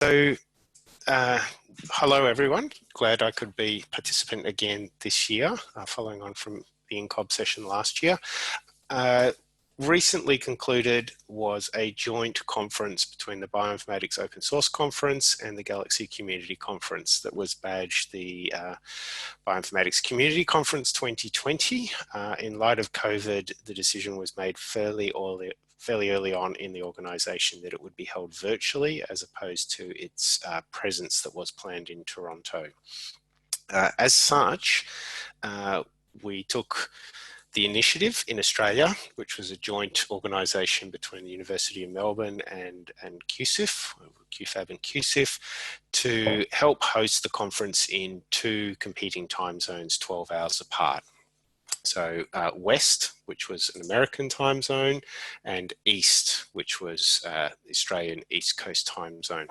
So, hello everyone. Glad I could be participant again this year, following on from the INCOB session last year. Recently concluded was a joint conference between the Bioinformatics Open Source Conference and the Galaxy Community Conference that was badged the Bioinformatics Community Conference 2020. In light of COVID, the decision was made fairly early on in the organisation that it would be held virtually as opposed to its presence that was planned in Toronto. As such, we took the initiative in Australia, which was a joint organisation between the University of Melbourne and QFAB and QSIF, to help host the conference in two competing time zones 12 hours apart. So West, which was an American time zone, and East, which was the Australian East Coast time zone.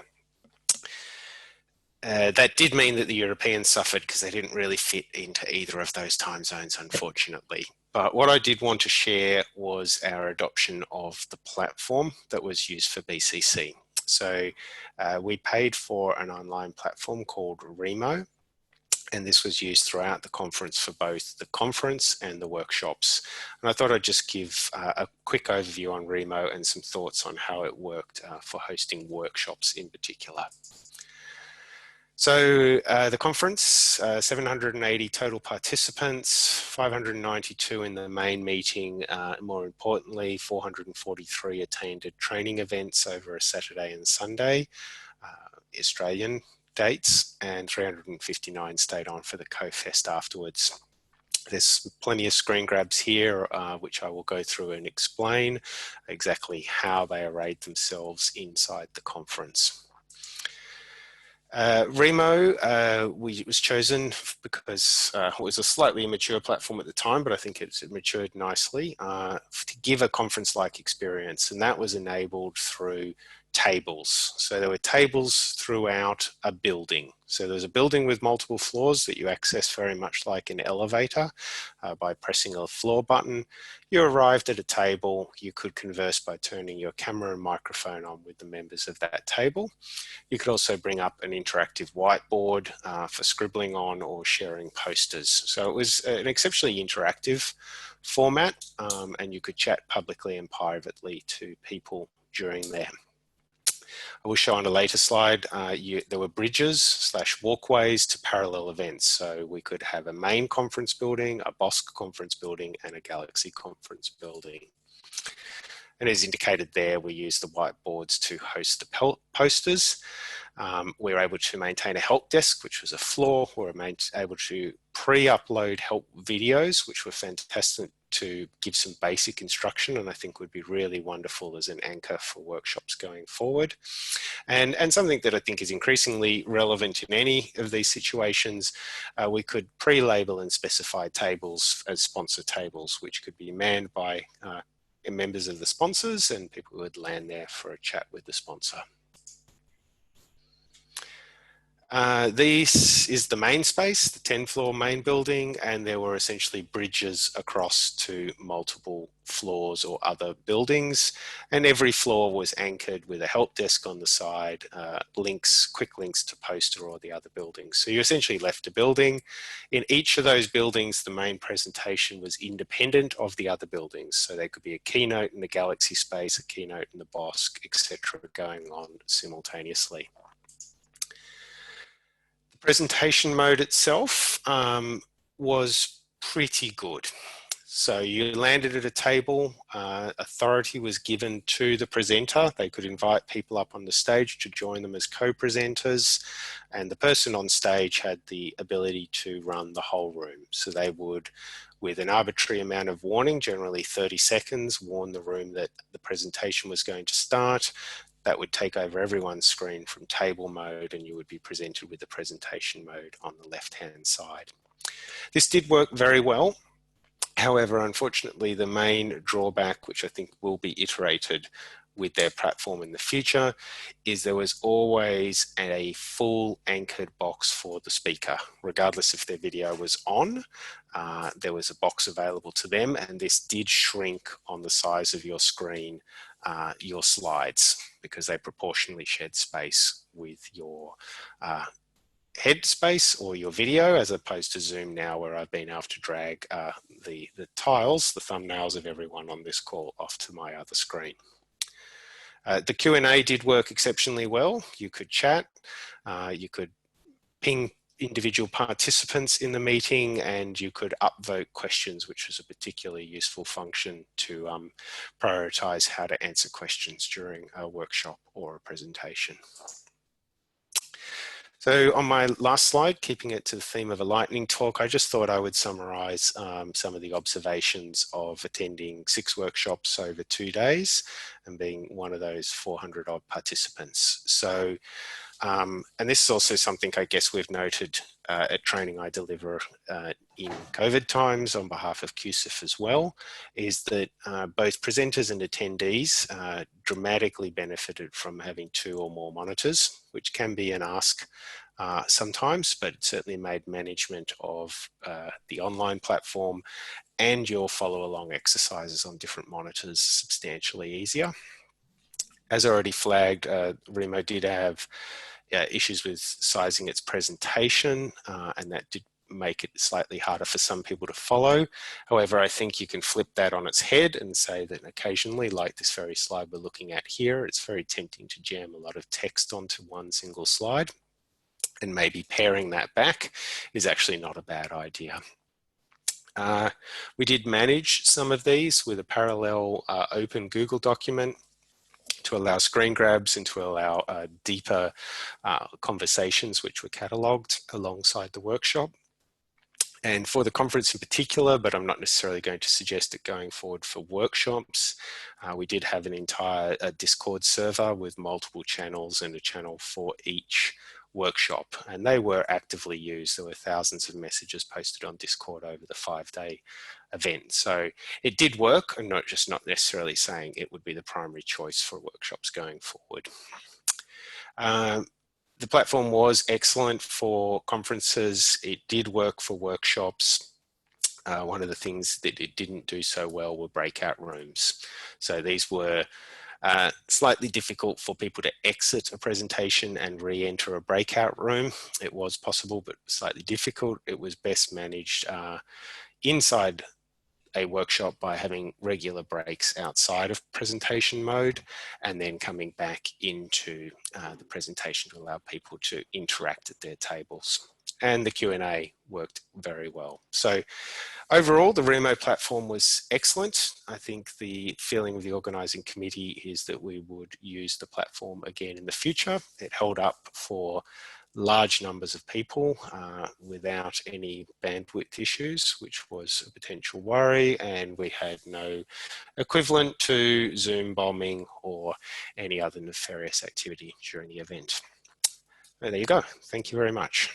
That did mean that the Europeans suffered because they didn't really fit into either of those time zones, unfortunately. But what I did want to share was our adoption of the platform that was used for BCC. So we paid for an online platform called Remo, and this was used throughout the conference for both the conference and the workshops. And I thought I'd just give a quick overview on Remo and some thoughts on how it worked for hosting workshops in particular. So the conference, 780 total participants, 592 in the main meeting. More importantly, 443 attended training events over a Saturday and Sunday, Australian dates, and 359 stayed on for the co-fest afterwards. There's plenty of screen grabs here, which I will go through and explain exactly how they arrayed themselves inside the conference. Remo was chosen because it was a slightly immature platform at the time, but I think it's matured nicely to give a conference-like experience, and that was enabled through tables. So there were tables throughout a building. So there's a building with multiple floors that you access very much like an elevator by pressing a floor button. You arrived at a table. You could converse by turning your camera and microphone on with the members of that table. You could also bring up an interactive whiteboard for scribbling on or sharing posters. So it was an exceptionally interactive format, and you could chat publicly and privately to people during there. I will show on a later slide, there were bridges / walkways to parallel events. So we could have a main conference building, a BOSC conference building, and a Galaxy conference building. And as indicated there, we used the whiteboards to host the posters. We were able to maintain a help desk, which was a floor. We were able to pre-upload help videos, which were fantastic to give some basic instruction, and I think would be really wonderful as an anchor for workshops going forward. And something that I think is increasingly relevant in any of these situations, we could pre-label and specify tables as sponsor tables, which could be manned by members of the sponsors and people who would land there for a chat with the sponsor. This is the main space, the 10-floor main building, and there were essentially bridges across to multiple floors or other buildings, and every floor was anchored with a help desk on the side, quick links to poster or the other buildings. So you essentially left a building. In each of those buildings, the main presentation was independent of the other buildings. So there could be a keynote in the Galaxy space, a keynote in the BOSC, etc., going on simultaneously. Presentation mode itself was pretty good. So you landed at a table, authority was given to the presenter. They could invite people up on the stage to join them as co-presenters, and the person on stage had the ability to run the whole room. So they would, with an arbitrary amount of warning, generally 30 seconds, warn the room that the presentation was going to start. That would take over everyone's screen from table mode, and you would be presented with the presentation mode on the left-hand side. This did work very well. However, unfortunately, the main drawback, which I think will be iterated with their platform in the future, is there was always a full anchored box for the speaker. Regardless if their video was on, there was a box available to them, and this did shrink on the size of your screen your slides, because they proportionally shed space with your head space or your video, as opposed to Zoom now, where I've been able to drag the tiles, the thumbnails of everyone on this call off to my other screen. The Q&A did work exceptionally well. You could chat, you could ping individual participants in the meeting, and you could upvote questions, which was a particularly useful function to prioritize how to answer questions during a workshop or a presentation. So on my last slide, keeping it to the theme of a lightning talk, I just thought I would summarize some of the observations of attending 6 workshops over 2 days and being one of those 400 odd participants. So, and this is also something I guess we've noted at training I deliver in COVID times on behalf of QSIF as well, is that both presenters and attendees dramatically benefited from having 2 or more monitors, which can be an ask sometimes, but it certainly made management of the online platform and your follow along exercises on different monitors substantially easier. As already flagged, Remo did have issues with sizing its presentation, and that did make it slightly harder for some people to follow. However, I think you can flip that on its head and say that occasionally, like this very slide we're looking at here, it's very tempting to jam a lot of text onto one single slide, and maybe paring that back is actually not a bad idea. We did manage some of these with a parallel open Google document to allow screen grabs and to allow deeper conversations, which were catalogued alongside the workshop. And for the conference in particular, but I'm not necessarily going to suggest it going forward for workshops, we did have an entire Discord server with multiple channels and a channel for each workshop, and they were actively used. There were thousands of messages posted on Discord over the 5-day event. So it did work. I'm not necessarily saying it would be the primary choice for workshops going forward. The platform was excellent for conferences. It did work for workshops. One of the things that it didn't do so well were breakout rooms. So these were slightly difficult for people to exit a presentation and re-enter a breakout room. It was possible, but slightly difficult. It was best managed inside a workshop by having regular breaks outside of presentation mode and then coming back into the presentation to allow people to interact at their tables. And the Q&A worked very well. So overall, the Remo platform was excellent. I think the feeling of the organising committee is that we would use the platform again in the future. It held up for large numbers of people without any bandwidth issues, which was a potential worry, and we had no equivalent to Zoom bombing or any other nefarious activity during the event. There you go. Thank you very much.